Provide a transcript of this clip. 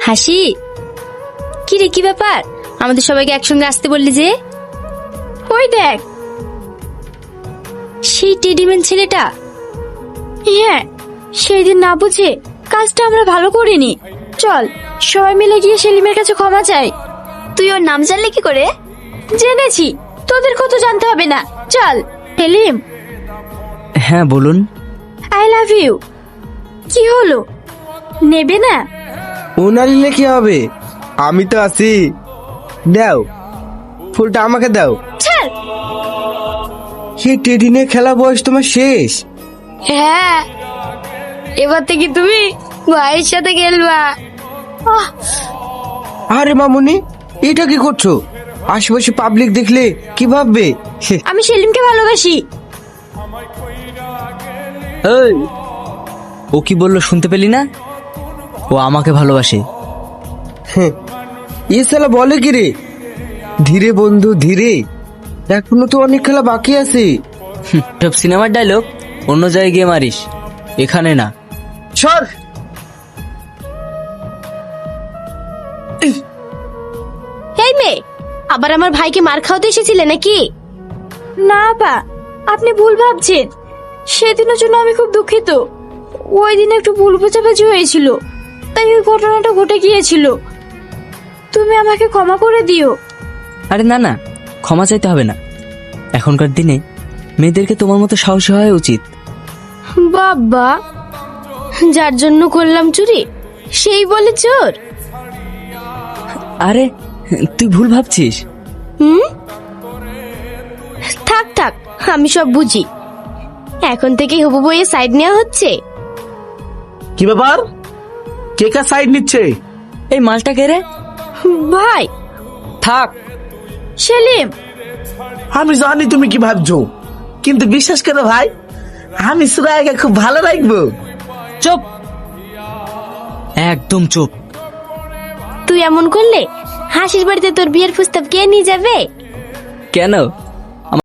হাসি, কি রে, কি ব্যাপার? আমাদের সবাইকে একসঙ্গে আসতে বললি যে? ওই দেখ, সেই টেডিম্যান ছেলেটা? হ্যাঁ, সেই দিন না বুঝে কাজটা আমরা ভালো করিনি। চল সবাই মিলে গিয়ে সেলিমের কাছে ক্ষমা চাই। তুই ওর নাম জানলি কি করে? জেনেছি, তোদের কত জানতে হবে না। চল সেলিম। হ্যাঁ বলুন। I love you. কি হলো, নেবে না? ওনার নিলে কি হবে, আমি তো আছি। দাও ফুলটা আমাকে দাও। ছাড়। সে টেডি নিয়ে খেলা বয়স তোমার শেষ। হ্যাঁ, এবার থেকে তুমি ভাইয়ের সাথে খেলবা। আরে মামুনি, এটা কি করছো? আশেপাশে পাবলিক দেখলে কি ভাববে? আমি সেলিমকে ভালোবাসি। এই, ও কি বললো শুনতে পেলি না? ও আমাকে ভালোবাসে। এ শালা বলে কি রে? ধীরে বন্ধু ধীরে, এখনো তো অনেক খেলা বাকি আছে। সব সিনেমার ডায়লগ অন্য জায়গায় গিয়ে মারিস, এখানে না। সর। এই মেয়ে, আবার আমার ভাইকে মার খাওয়াতে এসেছিলে নাকি? না আপা, আপনি ভুল ভাবছেন। সেদিনের জন্য আমি খুব দুঃখিত। ওই দিন একটু ভুল বোঝাবুঝি হয়েছিল, তাই ওই ঘটনাটা ঘটে গিয়েছিল। তুমি আমাকে ক্ষমা করে দিও। আরে না না, ক্ষমা চাইতে হবে না। এখনকার দিনে মেয়েদেরকে তোমার মতো সাহসী হওয়া উচিত। বাবা, যার জন্য করলাম চুরি সেই বলে চোর? আরে তুই ভুল ভাবছিস। থাক থাক, আমি সব বুঝি। এখন থেকে হবু বইয়ে সাইড নেওয়া হচ্ছে। কি ব্যাপার, কে কার সাইড নিচ্ছে? এই মালটা কে রে? ভাই। থাক। সেলিম, আমি জানি তুমি কি ভাবছো, কিন্তু বিশ্বাস করো ভাই, আমি সুরাইকে খুব ভালো রাখবো। চুপ, একদম চুপ। তুই এমন করলে হাসির বাড়িতে তোর বিয়ের প্রস্তাব কে নিয়ে যাবে? কেন?